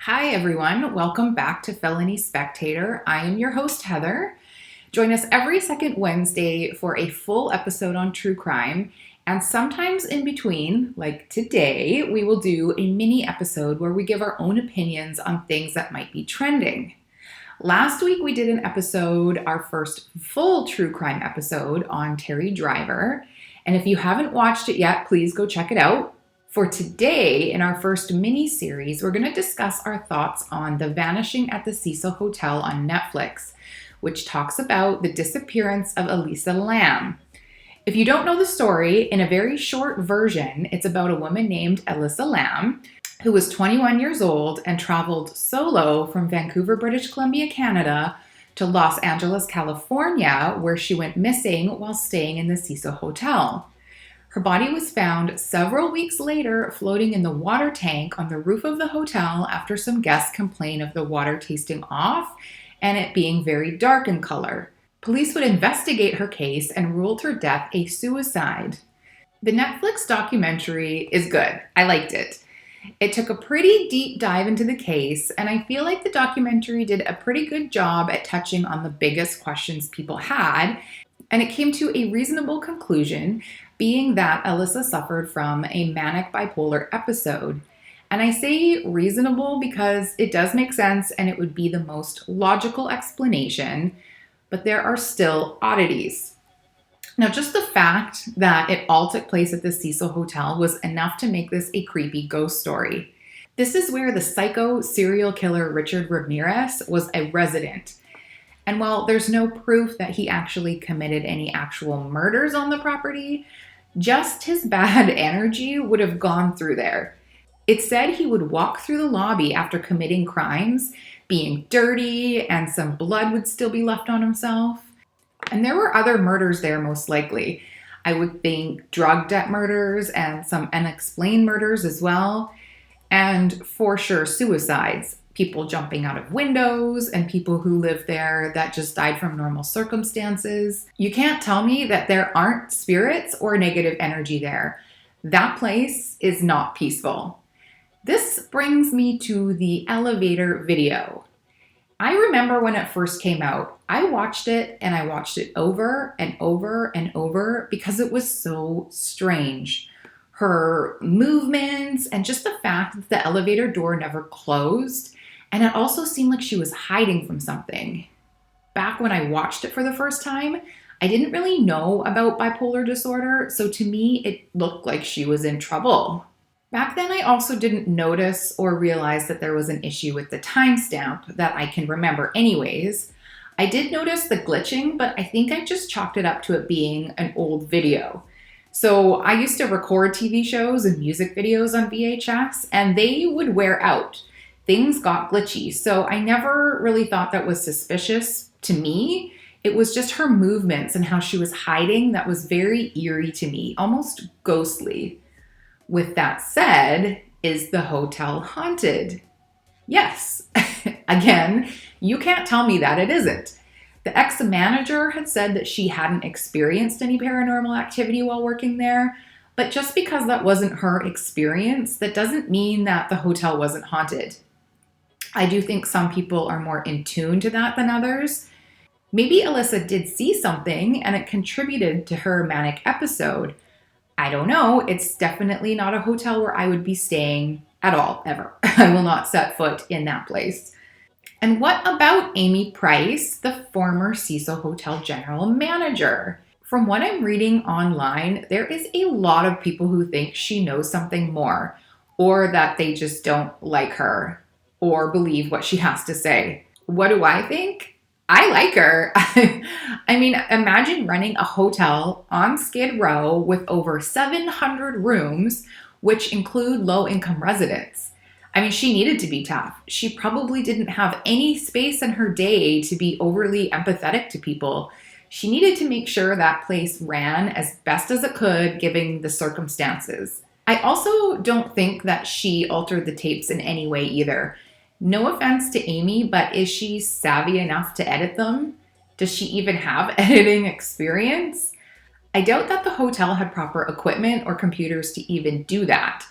Hi, everyone. Welcome back to Felony Spectator. I am your host, Heather. Join us every second Wednesday for a full episode on true crime. And sometimes in between, like today, we will do a mini episode where we give our own opinions on things that might be trending. Last week, we did an episode, our first full true crime episode on Terry Driver. And if you haven't watched it yet, please go check it out. For today, in our first mini-series, we're going to discuss our thoughts on The Vanishing at the Cecil Hotel on Netflix, which talks about the disappearance of Elisa Lam. If you don't know the story, in a very short version, it's about a woman named Elisa Lam, who was 21 years old and traveled solo from Vancouver, British Columbia, Canada, to Los Angeles, California, where she went missing while staying in the Cecil Hotel. Her body was found several weeks later floating in the water tank on the roof of the hotel after some guests complained of the water tasting off and it being very dark in color. Police would investigate her case and ruled her death a suicide. The Netflix documentary is good. I liked it. It took a pretty deep dive into the case, and I feel like the documentary did a pretty good job at touching on the biggest questions people had, and it came to a reasonable conclusion, being that Elisa suffered from a manic bipolar episode. And I say reasonable because it does make sense and it would be the most logical explanation, but there are still oddities. Now, just the fact that it all took place at the Cecil Hotel was enough to make this a creepy ghost story. This is where the psycho serial killer Richard Ramirez was a resident. And while there's no proof that he actually committed any actual murders on the property, just his bad energy would have gone through there. It said he would walk through the lobby after committing crimes, being dirty, and some blood would still be left on himself. And there were other murders there, most likely. I would think drug debt murders and some unexplained murders as well. And for sure, suicides. People jumping out of windows and people who live there that just died from normal circumstances. You can't tell me that there aren't spirits or negative energy there. That place is not peaceful. This brings me to the elevator video. I remember when it first came out, I watched it and I watched it over and over and over because it was so strange. Her movements and just the fact that the elevator door never closed. And it also seemed like she was hiding from something. Back when I watched it for the first time, I didn't really know about bipolar disorder, so to me, it looked like she was in trouble. Back then, I also didn't notice or realize that there was an issue with the timestamp that I can remember anyways. I did notice the glitching, but I think I just chalked it up to it being an old video. So I used to record TV shows and music videos on VHS, and they would wear out. Things got glitchy, so I never really thought that was suspicious to me. It was just her movements and how she was hiding that was very eerie to me, almost ghostly. With that said, is the hotel haunted? Yes. Again, you can't tell me that it isn't. The ex-manager had said that she hadn't experienced any paranormal activity while working there, but just because that wasn't her experience, that doesn't mean that the hotel wasn't haunted. I do think some people are more in tune to that than others. Maybe Elisa did see something and it contributed to her manic episode. I don't know. It's definitely not a hotel where I would be staying at all, ever. I will not set foot in that place. And what about Amy Price, the former Cecil Hotel general manager? From what I'm reading online, there is a lot of people who think she knows something more, or that they just don't like her or believe what she has to say. What do I think? I like her. I mean, imagine running a hotel on Skid Row with over 700 rooms, which include low-income residents. I mean, she needed to be tough. She probably didn't have any space in her day to be overly empathetic to people. She needed to make sure that place ran as best as it could, given the circumstances. I also don't think that she altered the tapes in any way either. No offense to Amy, but is she savvy enough to edit them? Does she even have editing experience? I doubt that the hotel had proper equipment or computers to even do that.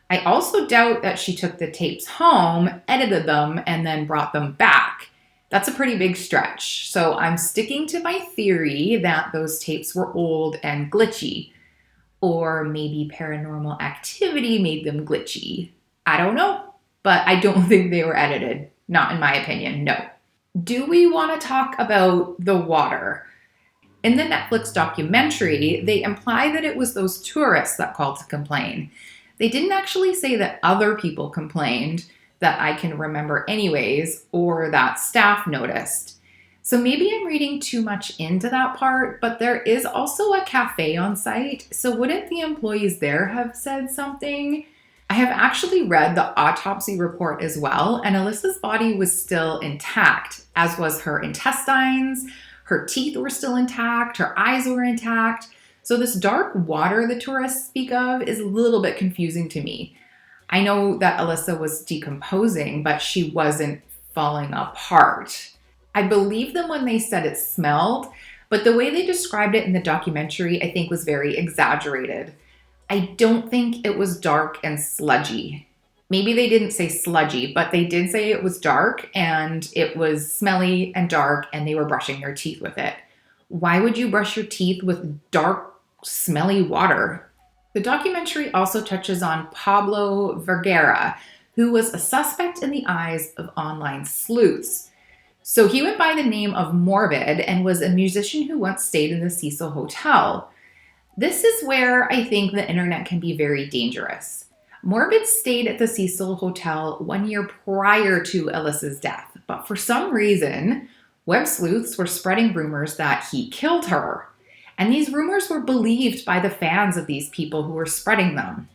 I also doubt that she took the tapes home, edited them, and then brought them back. That's a pretty big stretch. So I'm sticking to my theory that those tapes were old and glitchy. Or maybe paranormal activity made them glitchy. I don't know, but I don't think they were edited. Not in my opinion, no. Do we want to talk about the water? In the Netflix documentary, they imply that it was those tourists that called to complain. They didn't actually say that other people complained, that I can remember anyways, or that staff noticed. So maybe I'm reading too much into that part, but there is also a cafe on site. So wouldn't the employees there have said something? I have actually read the autopsy report as well, and Elisa's body was still intact, as was her intestines. Her teeth were still intact, her eyes were intact. So this dark water the tourists speak of is a little bit confusing to me. I know that Elisa was decomposing, but she wasn't falling apart. I believe them when they said it smelled, but the way they described it in the documentary, I think, was very exaggerated. I don't think it was dark and sludgy. Maybe they didn't say sludgy, but they did say it was dark and it was smelly and dark and they were brushing their teeth with it. Why would you brush your teeth with dark, smelly water? The documentary also touches on Pablo Vergara, who was a suspect in the eyes of online sleuths. So he went by the name of Morbid and was a musician who once stayed in the Cecil Hotel. This is where I think the internet can be very dangerous. Morbid stayed at the Cecil Hotel 1 year prior to Elisa's death, but for some reason, web sleuths were spreading rumors that he killed her. And these rumors were believed by the fans of these people who were spreading them.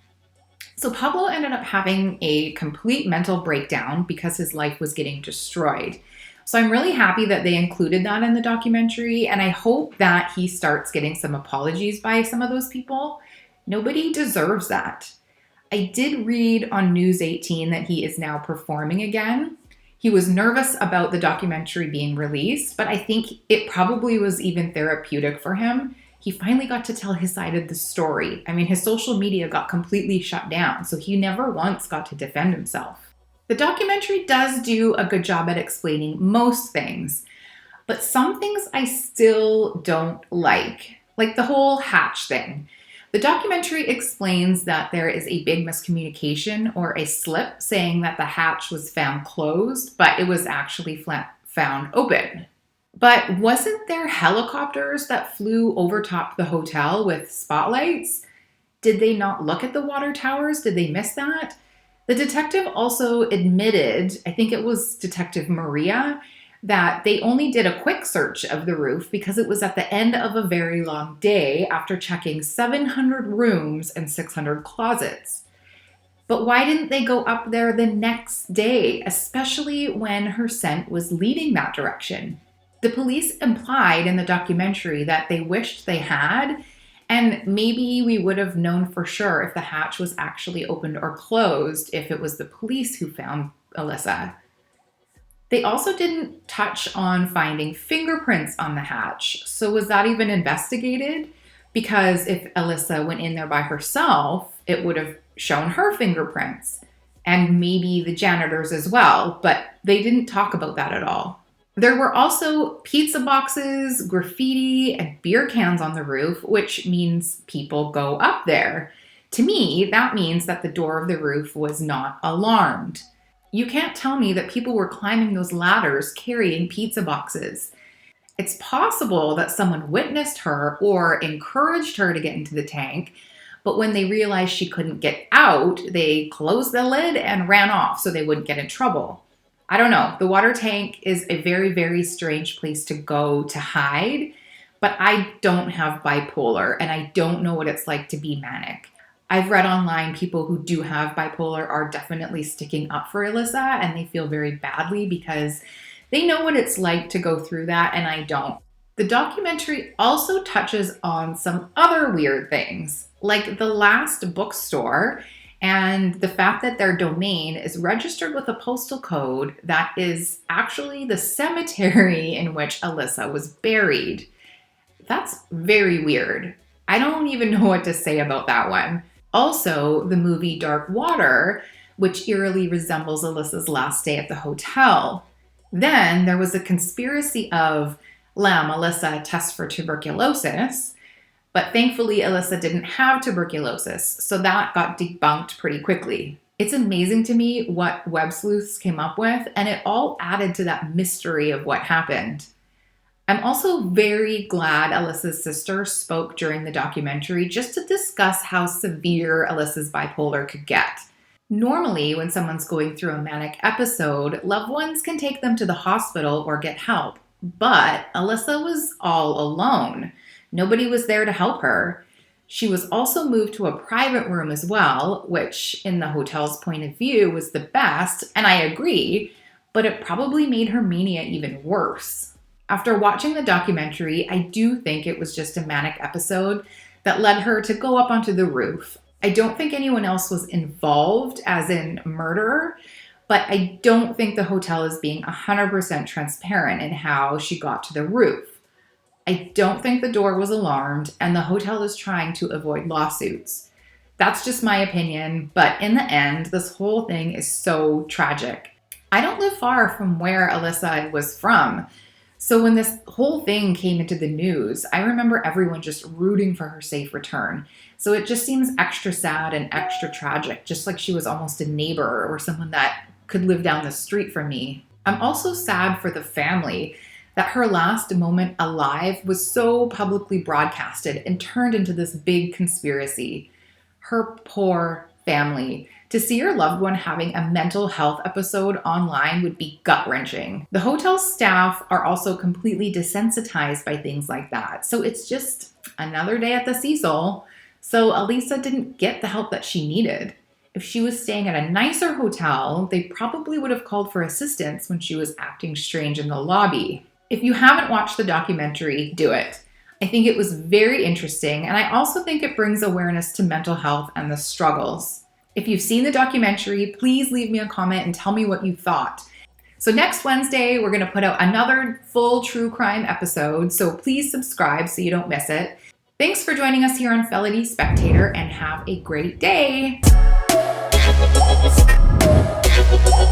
So Pablo ended up having a complete mental breakdown because his life was getting destroyed. So I'm really happy that they included that in the documentary, and I hope that he starts getting some apologies by some of those people. Nobody deserves that. I did read on News 18 that he is now performing again. He was nervous about the documentary being released, but I think it probably was even therapeutic for him. He finally got to tell his side of the story. I mean, his social media got completely shut down, so he never once got to defend himself. The documentary does do a good job at explaining most things, but some things I still don't like the whole hatch thing. The documentary explains that there is a big miscommunication or a slip saying that the hatch was found closed, but it was actually found open. But wasn't there helicopters that flew over top the hotel with spotlights? Did they not look at the water towers? Did they miss that? The detective also admitted, I think it was Detective Maria, that they only did a quick search of the roof because it was at the end of a very long day after checking 700 rooms and 600 closets. But why didn't they go up there the next day, especially when her scent was leading that direction? The police implied in the documentary that they wished they had, and maybe we would have known for sure if the hatch was actually opened or closed if it was the police who found Elisa. They also didn't touch on finding fingerprints on the hatch. So was that even investigated? Because if Elisa went in there by herself, it would have shown her fingerprints and maybe the janitor's as well, but they didn't talk about that at all. There were also pizza boxes, graffiti, and beer cans on the roof, which means people go up there. To me, that means that the door of the roof was not alarmed. You can't tell me that people were climbing those ladders carrying pizza boxes. It's possible that someone witnessed her or encouraged her to get into the tank, but when they realized she couldn't get out, they closed the lid and ran off so they wouldn't get in trouble. I don't know. The water tank is a very, very strange place to go to hide, but I don't have bipolar and I don't know what it's like to be manic. I've read online people who do have bipolar are definitely sticking up for Elisa and they feel very badly because they know what it's like to go through that and I don't. The documentary also touches on some other weird things, like the last bookstore and the fact that their domain is registered with a postal code that is actually the cemetery in which Elisa was buried. That's very weird. I don't even know what to say about that one. Also, the movie Dark Water, which eerily resembles Elisa's last day at the hotel. Then there was a conspiracy of Lam, Elisa, tests for tuberculosis, but thankfully Elisa didn't have tuberculosis, so that got debunked pretty quickly. It's amazing to me what web sleuths came up with, and it all added to that mystery of what happened. I'm also very glad Elisa's sister spoke during the documentary just to discuss how severe Elisa's bipolar could get. Normally, when someone's going through a manic episode, loved ones can take them to the hospital or get help. But Elisa was all alone. Nobody was there to help her. She was also moved to a private room as well, which, in the hotel's point of view, was the best, and I agree, but it probably made her mania even worse. After watching the documentary, I do think it was just a manic episode that led her to go up onto the roof. I don't think anyone else was involved, as in murder, but I don't think the hotel is being 100% transparent in how she got to the roof. I don't think the door was alarmed, and the hotel is trying to avoid lawsuits. That's just my opinion, but in the end, this whole thing is so tragic. I don't live far from where Elisa was from, so when this whole thing came into the news, I remember everyone just rooting for her safe return. So it just seems extra sad and extra tragic, just like she was almost a neighbor or someone that could live down the street from me. I'm also sad for the family that her last moment alive was so publicly broadcasted and turned into this big conspiracy. Her poor family. To see your loved one having a mental health episode online would be gut-wrenching. The hotel staff are also completely desensitized by things like that. So it's just another day at the Cecil. So Elisa didn't get the help that she needed. If she was staying at a nicer hotel, they probably would have called for assistance when she was acting strange in the lobby. If you haven't watched the documentary, do it. I think it was very interesting, and I also think it brings awareness to mental health and the struggles. If you've seen the documentary, please leave me a comment and tell me what you thought. So next Wednesday, we're going to put out another full true crime episode, so please subscribe so you don't miss it. Thanks for joining us here on Felony Spectator, and have a great day.